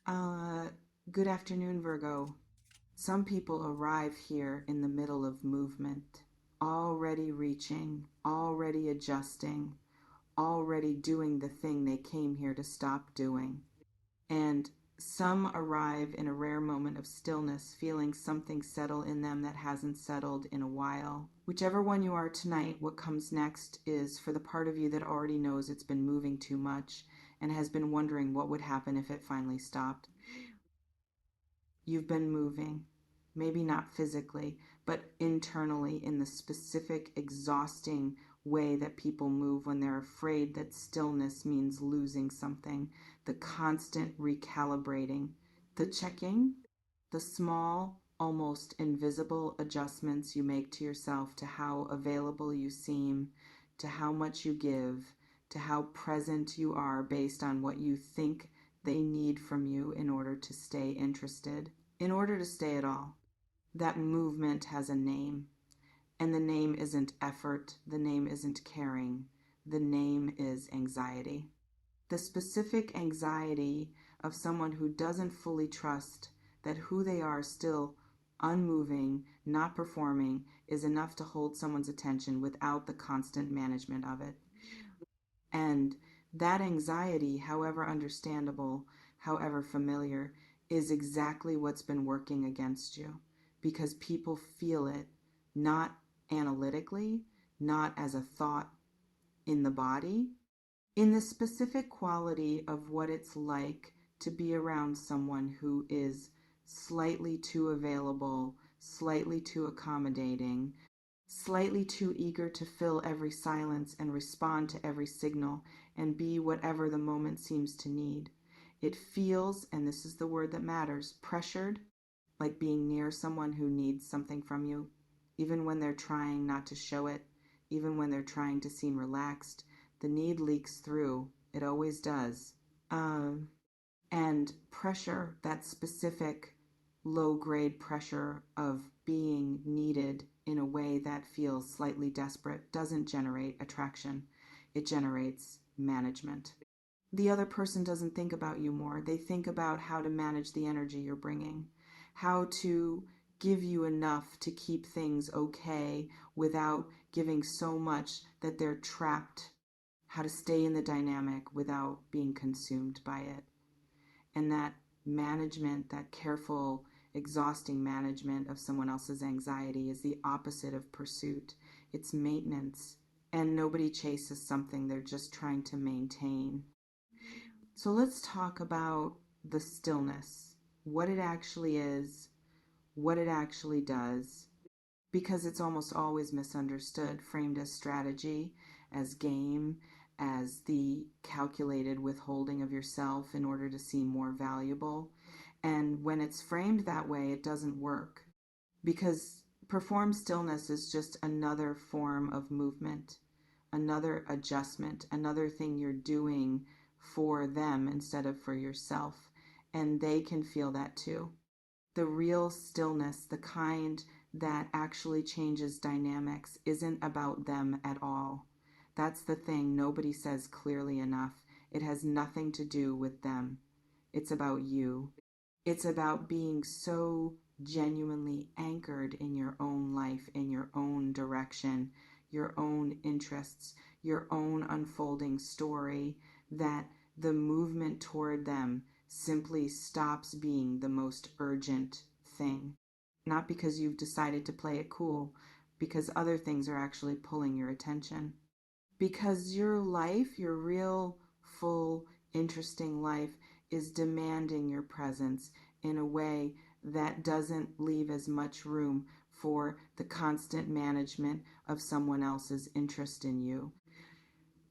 Uh, Good afternoon, Virgo. Some people arrive here in the middle of movement, already reaching, already adjusting, already doing the thing they came here to stop doing. And some arrive in a rare moment of stillness, feeling something settle in them that hasn't settled in a while. Whichever one you are tonight, what comes next is for the part of you that already knows it's been moving too much and has been wondering what would happen if it finally stopped. You've been moving, maybe not physically, but internally in the specific, exhausting way that people move when they're afraid that stillness means losing something, the constant recalibrating, the checking, the small, almost invisible adjustments you make to yourself to how available you seem, to how much you give, to how present you are based on what you think they need from you in order to stay interested, in order to stay at all. That movement has a name, and the name isn't effort, the name isn't caring, the name is anxiety. The specific anxiety of someone who doesn't fully trust that who they are still unmoving, not performing, is enough to hold someone's attention without the constant management of it. And that anxiety, however understandable, however familiar, is exactly what's been working against you because people feel it not analytically, not as a thought in the body, in the specific quality of what it's like to be around someone who is slightly too available, slightly too accommodating, slightly too eager to fill every silence and respond to every signal and be whatever the moment seems to need. It feels, and this is the word that matters, pressured, like being near someone who needs something from you, even when they're trying not to show it, even when they're trying to seem relaxed. The need leaks through. It always does. Um, and pressure, that specific low grade pressure of being needed in a way that feels slightly desperate, doesn't generate attraction. It generates management. The other person doesn't think about you more. They think about how to manage the energy you're bringing, how to give you enough to keep things okay without giving so much that they're trapped, how to stay in the dynamic without being consumed by it. And that management, that careful, exhausting management of someone else's anxiety is the opposite of pursuit. It's maintenance. And nobody chases something they're just trying to maintain. So let's talk about the stillness, what it actually is, what it actually does, because it's almost always misunderstood, framed as strategy, as game, as the calculated withholding of yourself in order to seem more valuable. And when it's framed that way, it doesn't work because performed stillness is just another form of movement, another adjustment, another thing you're doing for them instead of for yourself. And they can feel that too. The real stillness, the kind that actually changes dynamics, isn't about them at all. That's the thing nobody says clearly enough. It has nothing to do with them. It's about you. It's about being so genuinely anchored in your own life, in your own direction, your own interests, your own unfolding story, that the movement toward them simply stops being the most urgent thing. Not because you've decided to play it cool, because other things are actually pulling your attention. Because your life, your real, full, interesting life, is demanding your presence in a way that doesn't leave as much room for the constant management of someone else's interest in you.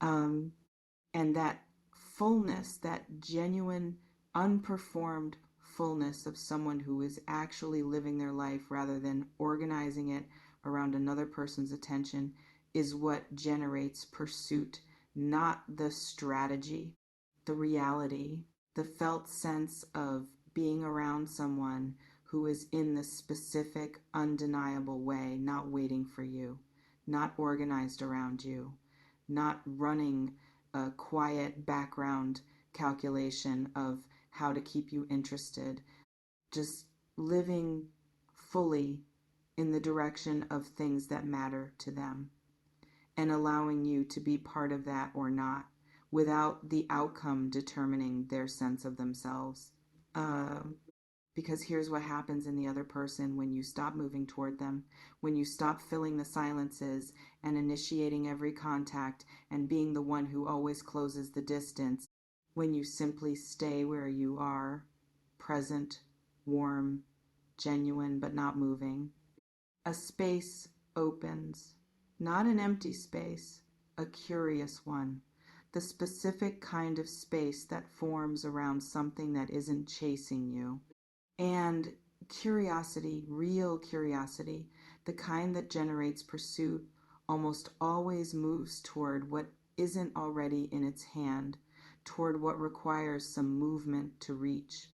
Um, and that fullness, that genuine, unperformed fullness of someone who is actually living their life rather than organizing it around another person's attention, is what generates pursuit, not the strategy, the reality, the felt sense of being around someone who is in the specific, undeniable way, not waiting for you, not organized around you, not running a quiet background calculation of how to keep you interested, just living fully in the direction of things that matter to them and allowing you to be part of that or not without the outcome determining their sense of themselves. Because here's what happens in the other person when you stop moving toward them, when you stop filling the silences and initiating every contact and being the one who always closes the distance, when you simply stay where you are, present, warm, genuine but not moving, a space opens. Not an empty space, a curious one. The specific kind of space that forms around something that isn't chasing you. And curiosity, real curiosity, the kind that generates pursuit, almost always moves toward what isn't already in its hand, toward what requires some movement to reach,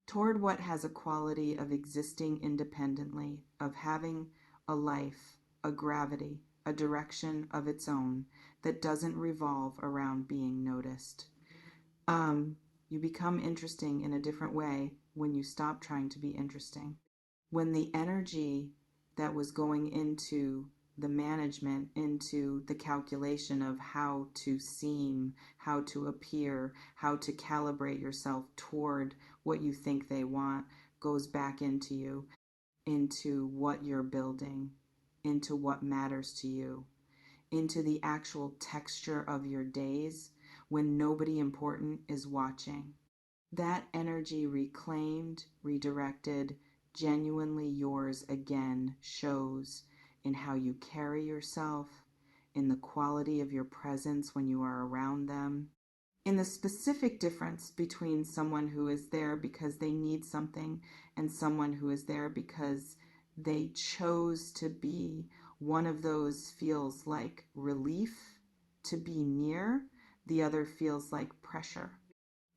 toward what has a quality of existing independently, of having a life, a gravity, a direction of its own that doesn't revolve around being noticed. You become interesting in a different way when you stop trying to be interesting. When the energy that was going into the management, into the calculation of how to seem, how to appear, how to calibrate yourself toward what you think they want, goes back into you, into what you're building, into what matters to you, into the actual texture of your days when nobody important is watching. That energy reclaimed, redirected, genuinely yours again shows in how you carry yourself, in the quality of your presence when you are around them, in the specific difference between someone who is there because they need something and someone who is there because they chose to be. One of those feels like relief to be near, the other feels like pressure.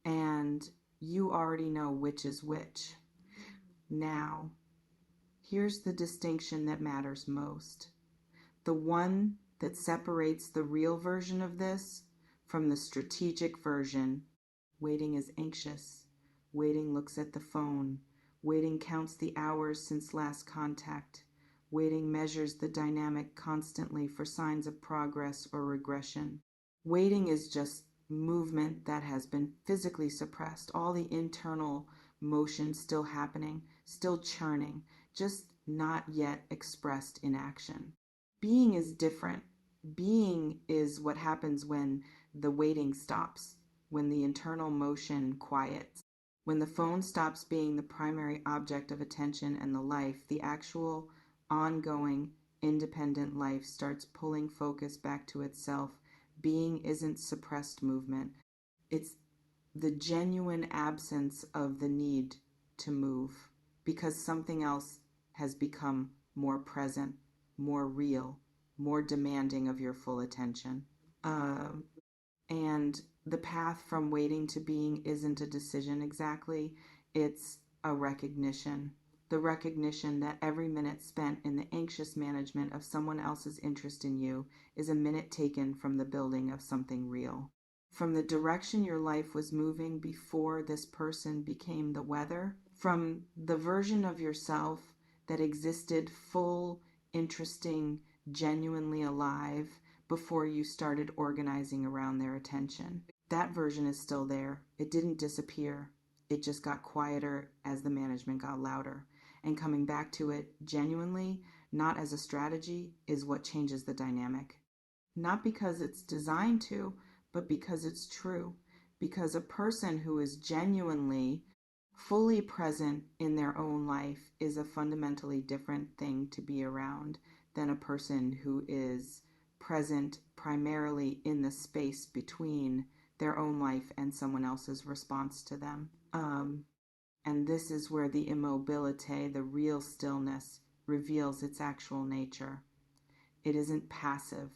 And you already know which is which. Now, here's the distinction that matters most. The one that separates the real version of this from the strategic version. Waiting is anxious. Waiting looks at the phone. Waiting counts the hours since last contact. Waiting measures the dynamic constantly for signs of progress or regression. Waiting is just movement that has been physically suppressed, all the internal motion still happening, still churning, just not yet expressed in action. Being is different. Being is what happens when the waiting stops, when the internal motion quiets, when the phone stops being the primary object of attention and the life, the actual, ongoing, independent life starts pulling focus back to itself. Being isn't suppressed movement. It's the genuine absence of the need to move because something else has become more present, more real, more demanding of your full attention. And the path from waiting to being isn't a decision exactly, it's a recognition. The recognition that every minute spent in the anxious management of someone else's interest in you is a minute taken from the building of something real. From the direction your life was moving before this person became the weather, from the version of yourself that existed full, interesting, genuinely alive before you started organizing around their attention. That version is still there. It didn't disappear. It just got quieter as the management got louder. And coming back to it genuinely, not as a strategy, is what changes the dynamic. Not because it's designed to, but because it's true. Because a person who is genuinely fully present in their own life is a fundamentally different thing to be around than a person who is present primarily in the space between their own life and someone else's response to them. And this is where the immobility, the real stillness, reveals its actual nature. It isn't passive.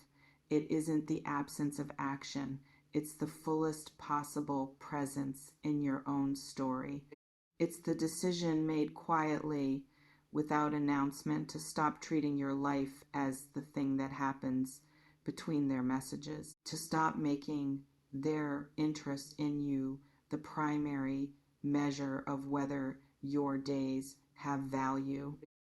It isn't the absence of action. It's the fullest possible presence in your own story. It's the decision made quietly, without announcement, to stop treating your life as the thing that happens between their messages, to stop making their interest in you the primary measure of whether your days have value.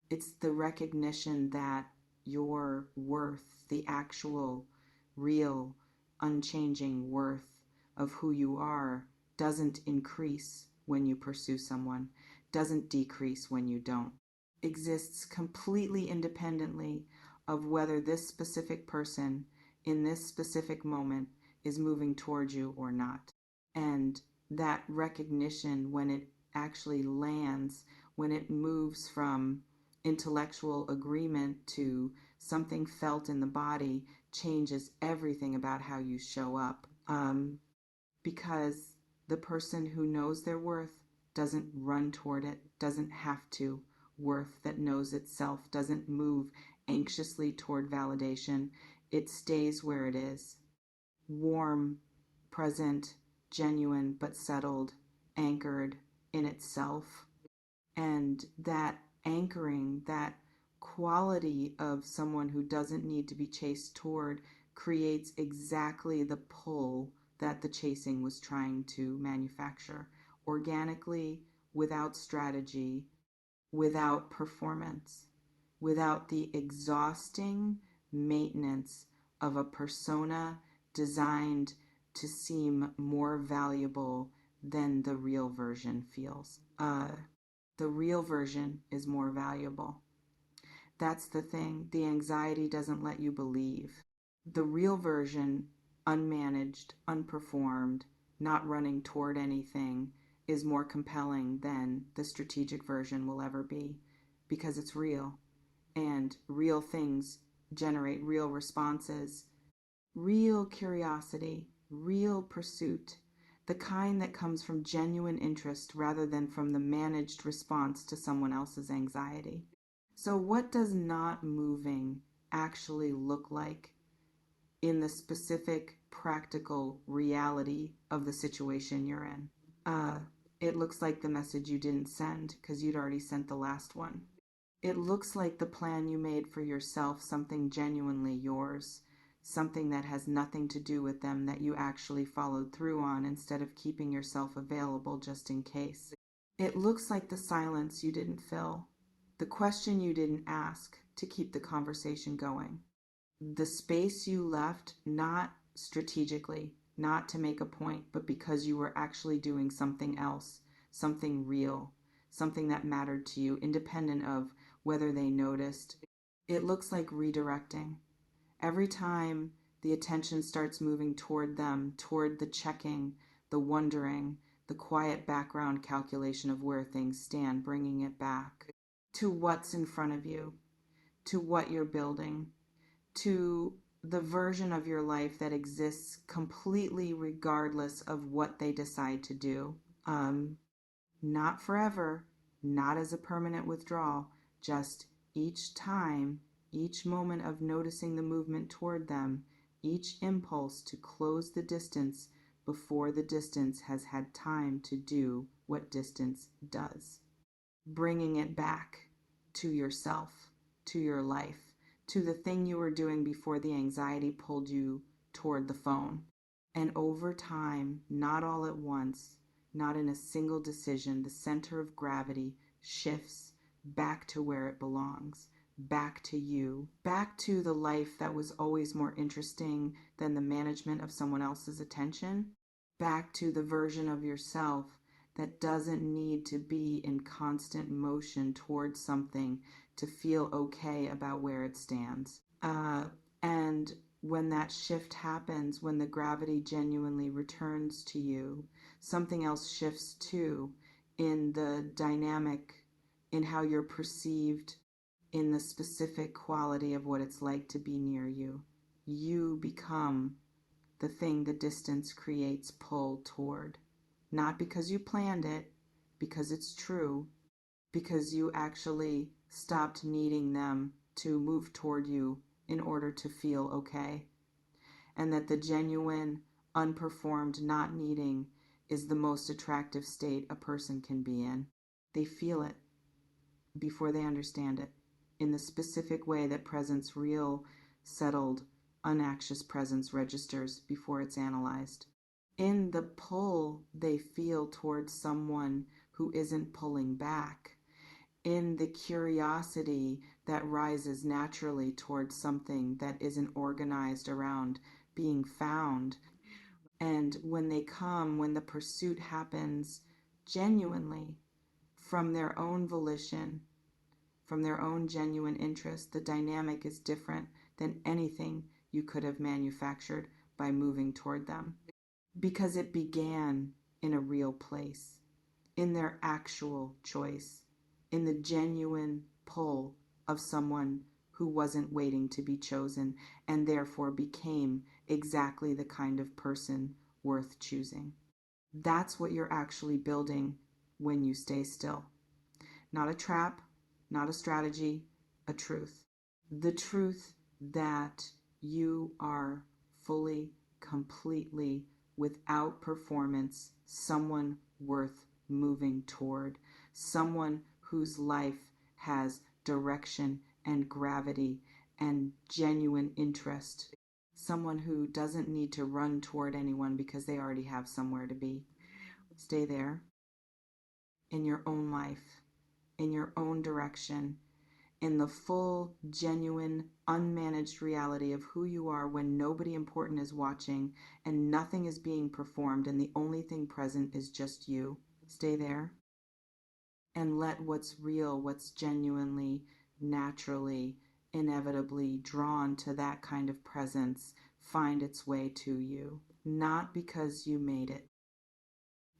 It's the recognition that your worth, the actual, real, unchanging worth of who you are, doesn't increase when you pursue someone, doesn't decrease when you don't. Exists completely independently of whether this specific person in this specific moment is moving towards you or not. And that recognition, when it actually lands, when it moves from intellectual agreement to something felt in the body, changes everything about how you show up. Because the person who knows their worth doesn't run toward it, doesn't have to. Worth that knows itself doesn't move anxiously toward validation. It stays where it is. Warm, present, genuine, but settled, anchored in itself. And that anchoring, that quality of someone who doesn't need to be chased toward, creates exactly the pull that the chasing was trying to manufacture. Organically, without strategy, without performance, without the exhausting maintenance of a persona designed to seem more valuable than the real version feels. The real version is more valuable. That's the thing. The anxiety doesn't let you believe. The real version, unmanaged, unperformed, not running toward anything, is more compelling than the strategic version will ever be, because it's real. And real things generate real responses, real curiosity, real pursuit, the kind that comes from genuine interest rather than from the managed response to someone else's anxiety. So, what does not moving actually look like in the specific practical reality of the situation you're in? It looks like the message you didn't send because you'd already sent the last one. It looks like the plan you made for yourself, something genuinely yours, something that has nothing to do with them that you actually followed through on instead of keeping yourself available just in case. It looks like the silence you didn't fill, the question you didn't ask to keep the conversation going, the space you left not strategically, not to make a point, but because you were actually doing something else, something real, something that mattered to you, independent of whether they noticed. It looks like redirecting. Every time the attention starts moving toward them, toward the checking, the wondering, the quiet background calculation of where things stand, bringing it back to what's in front of you, to what you're building, to the version of your life that exists completely regardless of what they decide to do. Not forever, not as a permanent withdrawal, just each time, each moment of noticing the movement toward them, each impulse to close the distance before the distance has had time to do what distance does. Bringing it back to yourself, to your life, to the thing you were doing before the anxiety pulled you toward the phone. And over time, not all at once, not in a single decision, the center of gravity shifts back to where it belongs, back to you, back to the life that was always more interesting than the management of someone else's attention, back to the version of yourself that doesn't need to be in constant motion towards something to feel okay about where it stands. And when that shift happens, when the gravity genuinely returns to you, something else shifts too in the dynamic, in how you're perceived, in the specific quality of what it's like to be near you. You become the thing the distance creates pull toward. Not because you planned it, because it's true, because you actually stopped needing them to move toward you in order to feel okay. And that the genuine, unperformed, not needing is the most attractive state a person can be in. They feel it before they understand it, in the specific way that presence, real, settled, unanxious presence registers before it's analyzed. in the pull they feel towards someone who isn't pulling back, in the curiosity that rises naturally towards something that isn't organized around being found. And when they come, when the pursuit happens genuinely from their own volition, from their own genuine interest, the dynamic is different than anything you could have manufactured by moving toward them. Because it began in a real place, in their actual choice, in the genuine pull of someone who wasn't waiting to be chosen and therefore became exactly the kind of person worth choosing. That's what you're actually building when you stay still. Not a trap, not a strategy, a truth. The truth that you are fully, completely, without performance, someone worth moving toward, someone whose life has direction and gravity and genuine interest, someone who doesn't need to run toward anyone because they already have somewhere to be. Stay there in your own life, in your own direction, in the full, genuine, unmanaged reality of who you are when nobody important is watching and nothing is being performed and the only thing present is just you. Stay there and let what's real, what's genuinely, naturally, inevitably drawn to that kind of presence find its way to you. Not because you made it,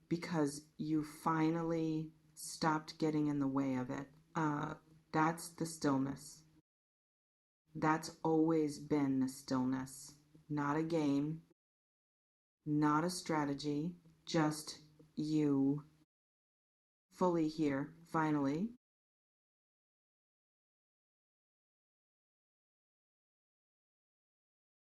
because you finally stopped getting in the way of it. That's the stillness. That's always been the stillness. Not a game, not a strategy, just you fully here, finally,